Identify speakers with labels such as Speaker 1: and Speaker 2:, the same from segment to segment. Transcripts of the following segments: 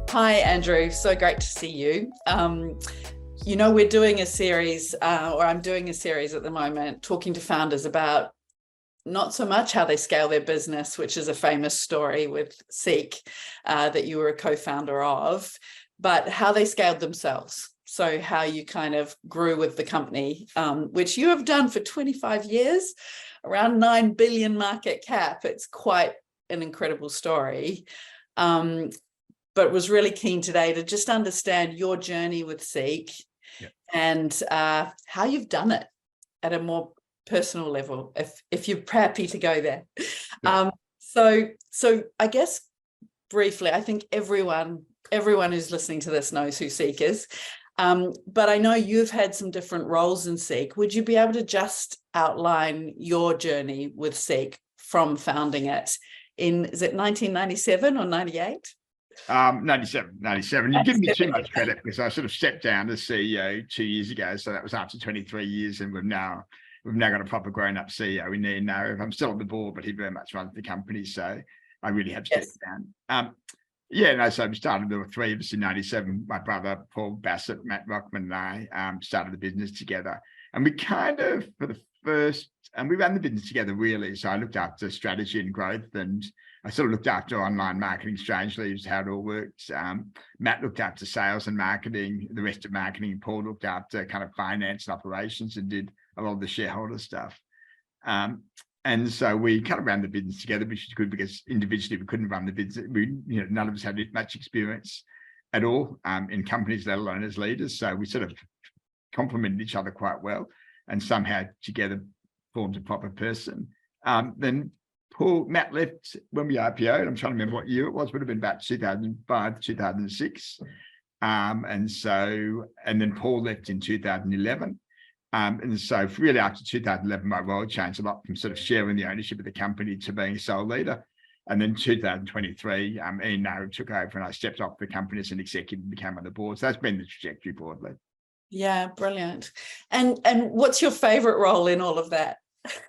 Speaker 1: Hi, Andrew. So great to see you. We're doing a series, or I'm doing a series at the moment, talking to founders about not so much how they scale their business, which is a famous story with Seek that you were a co-founder of, but how they scaled themselves. So how you kind of grew with the company, which you have done for 25 years, around 9 billion market cap. It's quite an incredible story. But was really keen today to just understand your journey with Seek and how you've done it at a more personal level, if you're happy to go there. Yeah. So I guess briefly, I think everyone who's listening to this knows who Seek is. But I know you've had some different roles in Seek. Would you be able to just outline your journey with Seek from founding it is it 1997 or 98?
Speaker 2: 97. You give me too much credit because I sort of stepped down as CEO 2 years ago. So that was after 23 years, and we've now got a proper grown-up CEO in there now. I'm still on the board, but he very much runs the company. So I really have stepped down. So we started, there were three of us in 97. My brother, Paul Bassat, Matt Rockman, and I started the business together. And we kind of, we ran the business together really. So I looked after strategy and growth, and I sort of looked after online marketing, strangely, is how it all works. Matt looked after sales and marketing, the rest of marketing. Paul looked after kind of finance and operations and did a lot of the shareholder stuff. And so we kind of ran the business together, which is good because individually we couldn't run the business. None of us had much experience at all in companies, let alone as leaders. So we sort of complemented each other quite well, and somehow together formed a proper person. Then Matt left when we IPO'd. I'm trying to remember what year it was. Would have been about 2005, 2006. And then Paul left in 2011. And so really after 2011, my role changed a lot from sort of sharing the ownership of the company to being a sole leader. And then 2023, Ian Nairn took over and I stepped off the company as an executive and became on the board. So that's been the trajectory broadly.
Speaker 1: Yeah, brilliant. And what's your favorite role in all of that?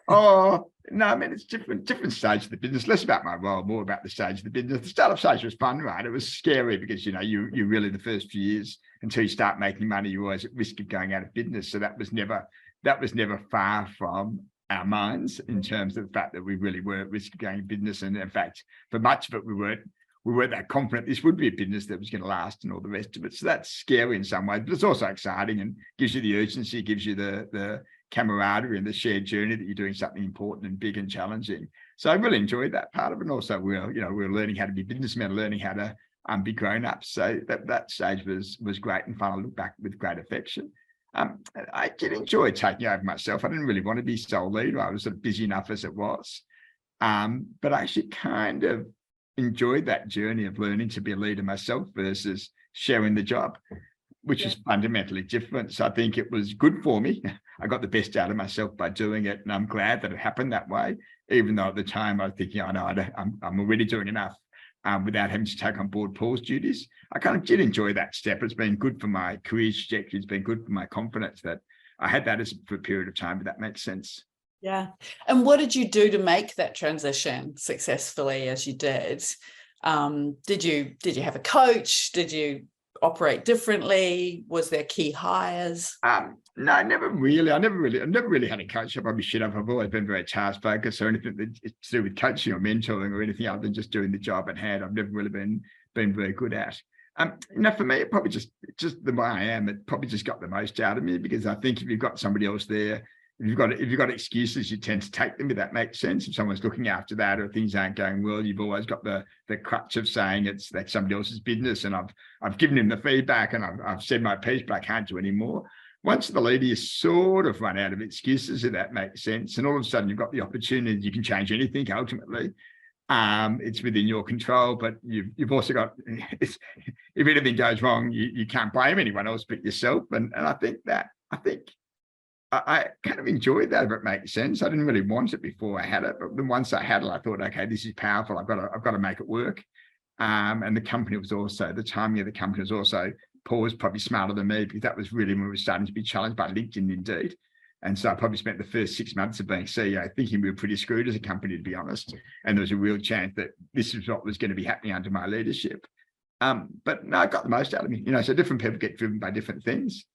Speaker 2: Oh, no, I mean, it's different stage of the business, less about my role, more about the stage of the business. The startup stage was fun, right? It was scary because, you really, the first few years until you start making money, you're always at risk of going out of business. So that was never far from our minds in terms of the fact that we really were at risk of going business. And in fact, for much of it, we weren't that confident this would be a business that was going to last and all the rest of it. So that's scary in some ways, but it's also exciting and gives you the urgency, gives you the camaraderie and the shared journey that you're doing something important and big and challenging. So I really enjoyed that part of it. And also we're learning how to be businessmen, learning how to be grown-ups. So that stage was great and fun. I look back with great affection. I did enjoy taking over myself. I didn't really want to be sole leader. I was sort of busy enough as it was. But I actually kind of enjoyed that journey of learning to be a leader myself versus sharing the job, which is fundamentally different. So I think it was good for me. I got the best out of myself by doing it. And I'm glad that it happened that way, even though at the time I was thinking, I'm already doing enough without having to take on board Paul's duties. I kind of did enjoy that step. It's been good for my career trajectory. It's been good for my confidence that I had that for a period of time, if that makes sense.
Speaker 1: Yeah. And what did you do to make that transition successfully as you did? Did you have a coach? Did you operate differently? Was there key hires?
Speaker 2: No, I never really had a coach. I probably should have. I've always been very task focused, or anything that's to do with coaching or mentoring or anything other than just doing the job at hand. I've never really been very good at. For me, it probably just the way I am. It probably just got the most out of me because I think if you've got somebody else there, if you've got excuses, you tend to take them, if that makes sense. If someone's looking after that or things aren't going well, you've always got the crutch of saying that's somebody else's business. And I've given him the feedback and I've said my piece, but I can't do any more. Once the leader, you sort of run out of excuses, if that makes sense. And all of a sudden you've got the opportunity, you can change anything ultimately. It's within your control, but you've also got, if anything goes wrong, you can't blame anyone else but yourself. And I think I kind of enjoyed that, if it makes sense. I didn't really want it before I had it, but then once I had it, I thought, okay, this is powerful. I've got to make it work. And the timing of the company was also, Paul was probably smarter than me because that was really when we were starting to be challenged by LinkedIn Indeed. And so I probably spent the first 6 months of being CEO thinking we were pretty screwed as a company, to be honest. And there was a real chance that this is what was going to be happening under my leadership. But no, I got the most out of me. So different people get driven by different things.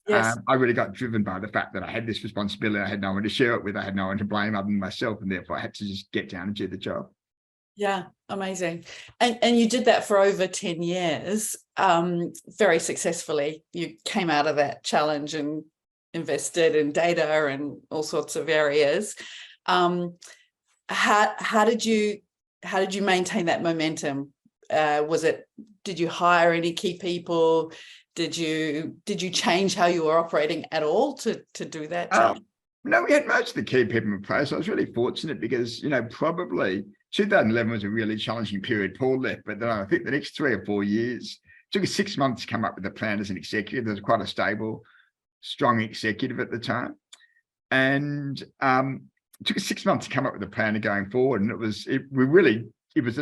Speaker 1: Yes.
Speaker 2: I really got driven by the fact that I had this responsibility. I had no one to share it with. I had no one to blame other than myself, and therefore I had to just get down and do the job.
Speaker 1: Yeah, amazing. And you did that for over 10 years, very successfully. You came out of that challenge and invested in data and all sorts of areas. How did you maintain that momentum? Did you hire any key people? Did you change how you were operating at all to do that challenge?
Speaker 2: No, we had most of the key people in place. I was really fortunate because, probably 2011 was a really challenging period. Paul left, but then I think the next 3 or 4 years, it took us 6 months to come up with a plan as an executive. There was quite a stable, strong executive at the time. And it took us 6 months to come up with a plan of going forward. And it was a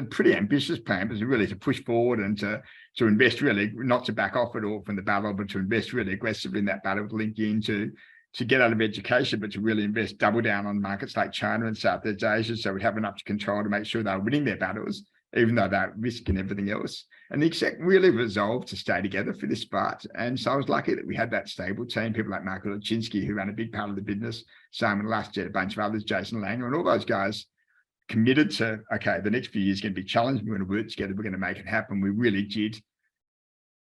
Speaker 2: pretty ambitious plan. It was really to push forward and to invest really, not to back off at all from the battle, but to invest really aggressively in that battle, to link into to get out of education, but to really invest, double down on markets like China and Southeast Asia, so we'd have enough to control to make sure they were winning their battles, even though they're risking everything else. And the exec really resolved to stay together for this part. And so I was lucky that we had that stable team, people like Marco Lachinsky, who ran a big part of the business, Simon Lusted, a bunch of others, Jason Langer, and all those guys committed to, okay, the next few years are going to be challenging. We're going to work together. We're going to make it happen. We really did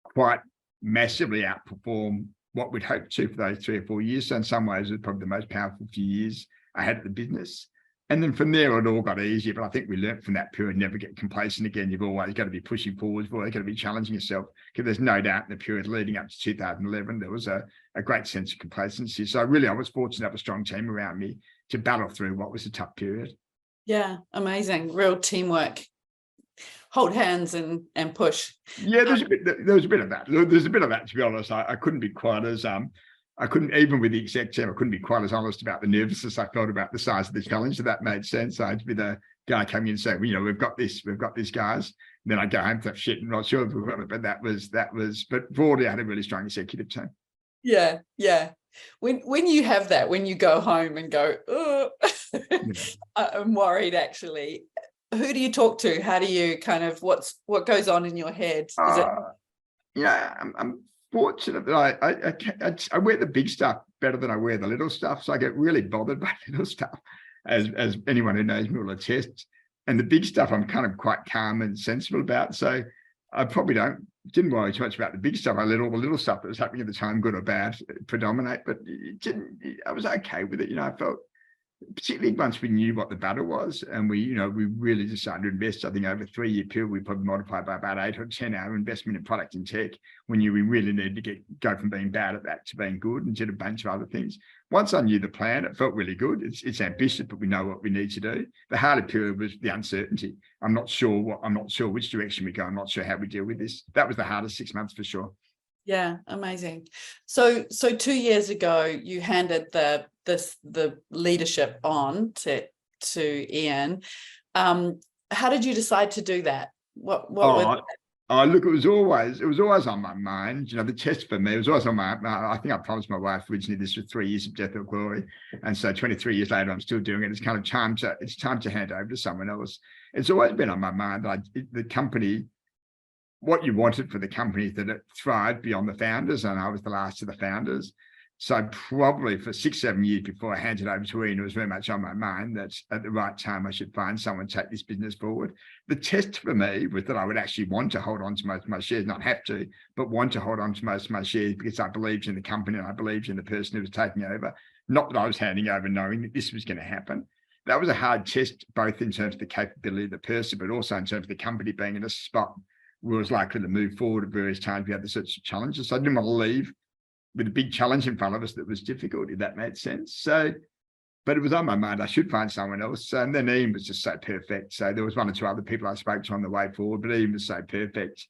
Speaker 2: quite massively outperform what we'd hoped to for those 3 or 4 years. So in some ways, it was probably the most powerful few years I had at the business. And then from there, it all got easier. But I think we learned from that period, never get complacent again. You've always got to be pushing forward. You've always got to be challenging yourself, because there's no doubt in the period leading up to 2011, there was a great sense of complacency. So really, I was fortunate to have a strong team around me to battle through what was a tough period.
Speaker 1: Yeah, amazing. Real teamwork. Hold hands and push.
Speaker 2: Yeah, there was a bit of that. There's a bit of that, to be honest. I couldn't be quite as I couldn't, even with the exec team, I couldn't be quite as honest about the nervousness I felt about the size of the challenge. So that made sense. I'd be the guy coming in and saying, we've got this, guys. And then I'd go home and say, shit, I'm not sure if we've got it, but that was, but broadly, I had a really strong executive team.
Speaker 1: Yeah, yeah. When you have that, when you go home and go, oh, I'm worried, actually. Who do you talk to? How do you what goes on in your head?
Speaker 2: I'm fortunate that I wear the big stuff better than I wear the little stuff. So I get really bothered by little stuff, as anyone who knows me will attest. And the big stuff, I'm kind of quite calm and sensible about. So I probably didn't worry too much about the big stuff. I let all the little stuff that was happening at the time, good or bad, predominate. But I was okay with it. I felt, particularly once we knew what the battle was, and we really decided to invest. I think over a 3-year period, we probably multiplied by about 8 or 10 our investment in product and tech. When we really needed to go from being bad at that to being good, and did a bunch of other things. Once I knew the plan, it felt really good. It's ambitious, but we know what we need to do. The harder period was the uncertainty. I'm not sure which direction we go. I'm not sure how we deal with this. That was the hardest 6 months for sure.
Speaker 1: Yeah, amazing. So 2 years ago, you handed the leadership on to Ian. How did you decide to do that? What
Speaker 2: look, it was always on my mind. The test for me was always on my. I think I promised my wife originally this was 3 years of death or glory, and so 23 years later, I'm still doing it. It's kind of time to hand over to someone else. It's always been on my mind that the company. What you wanted for the company is that it thrived beyond the founders, and I was the last of the founders. So probably for 6-7 years before I handed over to Ian, it was very much on my mind that at the right time I should find someone to take this business forward. The test for me was that I would actually want to hold on to most of my shares, not have to, but want to hold on to most of my shares, because I believed in the company and I believed in the person who was taking over. Not that I was handing over knowing that this was going to happen. That was a hard test, both in terms of the capability of the person, but also in terms of the company being in a spot we was likely to move forward at various times. We had the sorts of challenges. So I didn't want to leave with a big challenge in front of us that was difficult, if that made sense. So, but it was on my mind, I should find someone else. And then Ian was just so perfect. So there was 1 or 2 other people I spoke to on the way forward, but Ian was so perfect.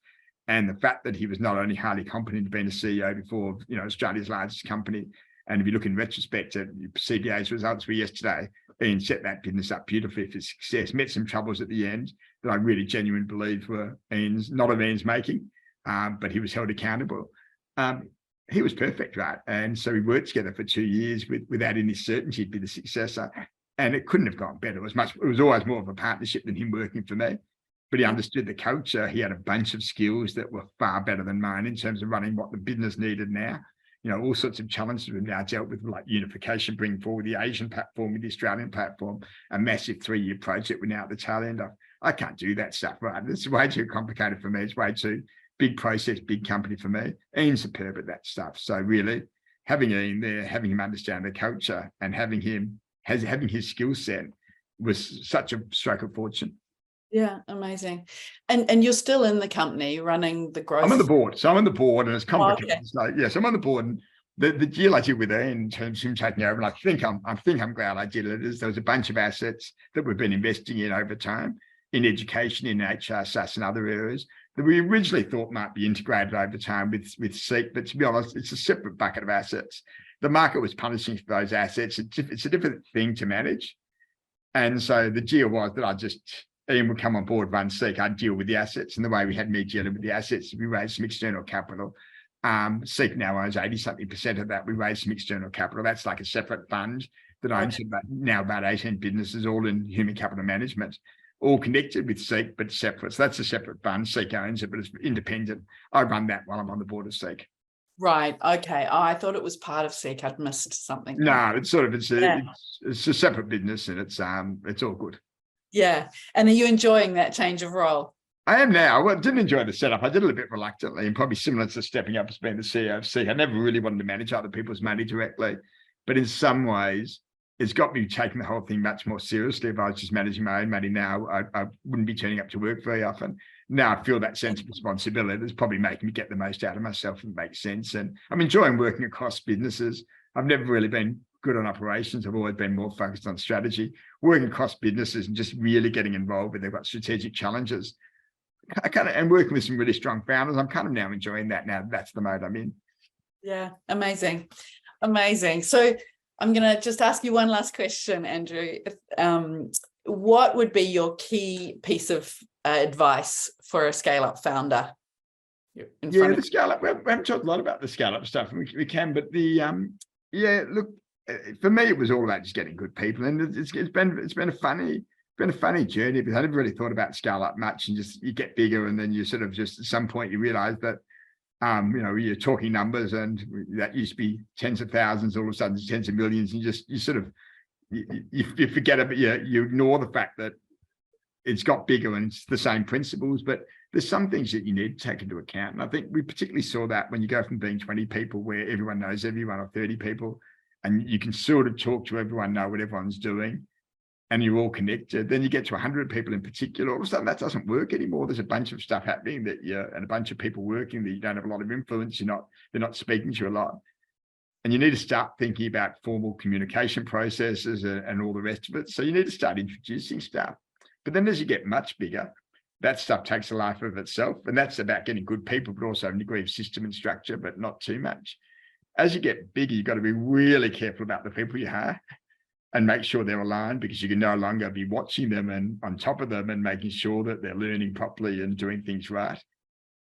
Speaker 2: And the fact that he was not only highly competent to being a CEO before, Australia's largest company. And if you look in retrospect at CBA's results were yesterday, Ian set that business up beautifully for success. Met some troubles at the end that I really genuinely believed were not of Ian's making, but he was held accountable. He was perfect, right? And so we worked together for 2 years without any certainty he'd be the successor. And it couldn't have gone better. It was always more of a partnership than him working for me. but he understood the culture. He had a bunch of skills that were far better than mine in terms of running what the business needed now. All sorts of challenges we've now dealt with, like unification, bringing forward the Asian platform with the Australian platform, a massive 3-year project we're now at the tail end of. I can't do that stuff, right? It's way too complicated for me. It's way too big process, big company for me. Ian's superb at that stuff. So really, having Ian there, having him understand the culture and having his skill set was such a stroke of fortune.
Speaker 1: Yeah, amazing. And you're still in the company running the growth.
Speaker 2: I'm on the board. So I'm on the board and it's complicated.
Speaker 1: Okay.
Speaker 2: So yes, I'm on the board. And the deal I did with Ian in terms of him taking over, and I think I'm glad I did it, is there was a bunch of assets that we've been investing in over time in education, in HR, SaaS and other areas that we originally thought might be integrated over time with Seek, but to be honest, it's a separate bucket of assets. The market was punishing for those assets. It's a different thing to manage. And so the deal was that Ian would come on board, run Seek, I'd deal with the assets. And the way we had me dealing with the assets, we raised some external capital. Seek now owns 80-something% of that. We raised some external capital. That's like a separate fund that owns about 18 businesses, all in human capital management, all connected with Seek, but separate. So that's a separate fund. Seek owns it, but it's independent. I run that while I'm on the board of Seek.
Speaker 1: Right. Okay. Oh, I thought it was part of Seek. I'd missed something.
Speaker 2: No, it's a separate business, and it's all good.
Speaker 1: Yeah. And are you enjoying that change of role?
Speaker 2: I am now. Well, I didn't enjoy the setup. I did it a bit reluctantly, and probably similar to stepping up as being the CEO of Seek. I never really wanted to manage other people's money directly, but in some ways, it's got me taking the whole thing much more seriously. If I was just managing my own money now, I wouldn't be turning up to work very often. Now I feel that sense of responsibility is probably making me get the most out of myself and make sense. And I'm enjoying working across businesses. I've never really been good on operations. I've always been more focused on strategy, working across businesses and just really getting involved when they've got strategic challenges. And working with some really strong founders. I'm kind of now enjoying that now. That's the mode I'm in.
Speaker 1: Yeah, amazing. Amazing. So I'm going to just ask you one last question, Andrew. What would be your key piece of advice for a scale-up founder?
Speaker 2: The scale-up. We haven't talked a lot about the scale-up stuff. We can, but look, for me, it was all about just getting good people, and it's been a funny journey, because I never really thought about scale-up much, and just you get bigger, and then you sort of just at some point you realise that you're talking numbers, and that used to be tens of thousands, all of a sudden it's tens of millions, and you forget about it. You ignore the fact that it's got bigger and it's the same principles, but there's some things that you need to take into account. And I think we particularly saw that when you go from being 20 people where everyone knows everyone, or 30 people, and you can sort of talk to everyone, know what everyone's doing, and you're all connected. Then you get to 100 people in particular, all of a sudden that doesn't work anymore. There's a bunch of stuff happening and a bunch of people working that you don't have a lot of influence. They're not speaking to you a lot. And you need to start thinking about formal communication processes and all the rest of it. So you need to start introducing stuff. But then as you get much bigger, that stuff takes a life of itself. And that's about getting good people, but also a degree of system and structure, but not too much. As you get bigger, you've got to be really careful about the people you hire and make sure they're aligned, because you can no longer be watching them and on top of them and making sure that they're learning properly and doing things right.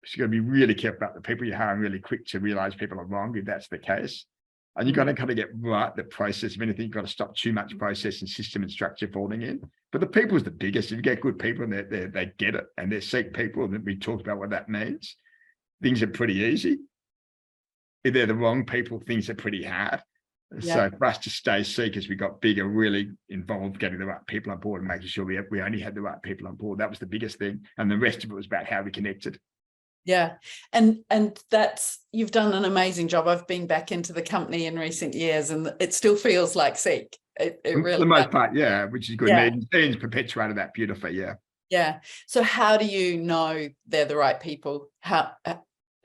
Speaker 2: So you've got to be really careful about the people you hire and really quick to realize people are wrong if that's the case. And you've got to kind of get right the process. If anything, you've got to stop too much process and system and structure falling in. But the people is the biggest. If you get good people and they get it, and they're Seek people, and we talked about what that means, things are pretty easy. If they're the wrong people, things are pretty hard. Yeah. So for us to stay Seek as we got bigger, really involved getting the right people on board and making sure we only had the right people on board. That was the biggest thing. And the rest of it was about how we connected.
Speaker 1: Yeah. And that's, you've done an amazing job. I've been back into the company in recent years, and it still feels like Seek. It really,
Speaker 2: for the most part, yeah, which is good.
Speaker 1: Yeah.
Speaker 2: Ian's perpetuated that beautifully, yeah.
Speaker 1: Yeah. So how do you know they're the right people? How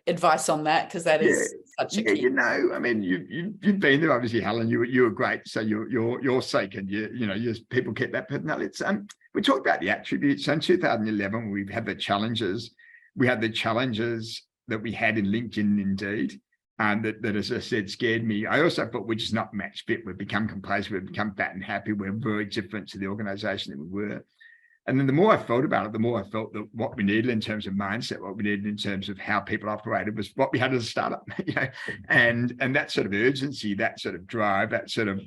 Speaker 1: advice on that, because that is such a key.
Speaker 2: I mean, you've been there, obviously, Helen. You were great. So you're Seek, and your people keep that personality. We talked about the attributes. So in 2011, we've had the challenges. We had the challenges that we had in LinkedIn, Indeed, that, as I said, scared me. I also thought we're just not match fit. We've become complacent. We've become fat and happy. We're very different to the organisation that we were. And then the more I thought about it, the more I felt that what we needed in terms of mindset, what we needed in terms of how people operated, was what we had as a startup. And that sort of urgency, that sort of drive, that sort of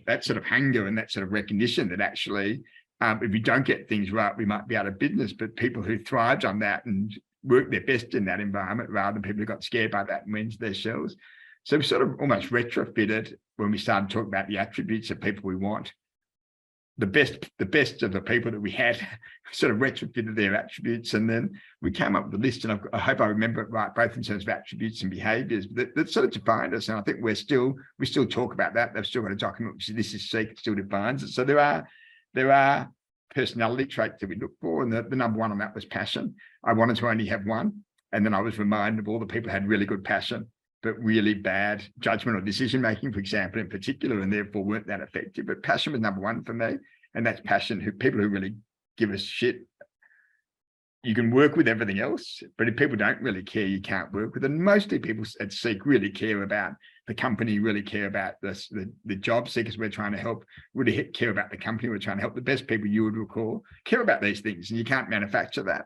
Speaker 2: hunger, and that sort of recognition that actually If we don't get things right, we might be out of business. But people who thrived on that and worked their best in that environment, rather than people who got scared by that and went to their shells. So we sort of almost retrofitted when we started talking about the attributes of people we want. The best of the people that we had sort of retrofitted their attributes, and then we came up with a list, and I hope I remember it right, both in terms of attributes and behaviours that sort of defined us. And I think we still talk about that. They've still got a document which this is secret, still defines it. So there are personality traits that we look for, and the number one on that was passion. I wanted to only have one, and then I was reminded of all the people who had really good passion, but really bad judgment or decision making, for example, in particular, and therefore weren't that effective. But passion was number one for me, and that's passion. People who really give a shit. You can work with everything else, but if people don't really care, you can't work with them. Mostly people at Seek really care about the company, really care about the job seekers we're trying to help, really care about the company we're trying to help. The best people you would recall care about these things, and you can't manufacture that.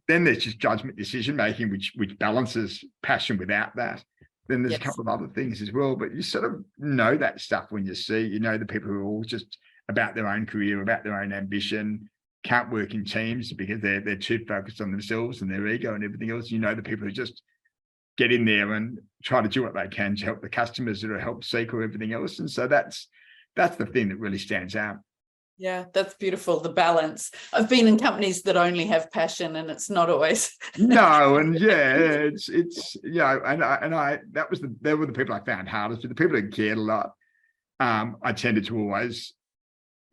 Speaker 2: Then there's just judgment decision making, which balances passion without that. Then there's a couple of other things as well, but you sort of know that stuff when you see, the people who are all just about their own career, about their own ambition, can't work in teams because they're too focused on themselves and their ego and everything else. The people who just get in there and try to do what they can to help the customers that are help seek or everything else. And so that's the thing that really stands out.
Speaker 1: Yeah, that's beautiful. The balance. I've been in companies that only have passion, and it's not always.
Speaker 2: No, and it's they were the people I found hardest. But the people who cared a lot, I tended to always,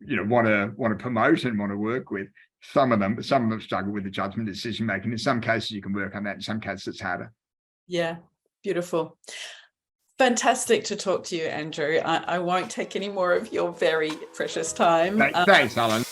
Speaker 2: want to promote and want to work with. Some of them struggle with the judgment decision making. In some cases, you can work on that. In some cases, it's harder.
Speaker 1: Yeah, beautiful. Fantastic to talk to you, Andrew. I won't take any more of your very precious time.
Speaker 2: Thanks, Helen.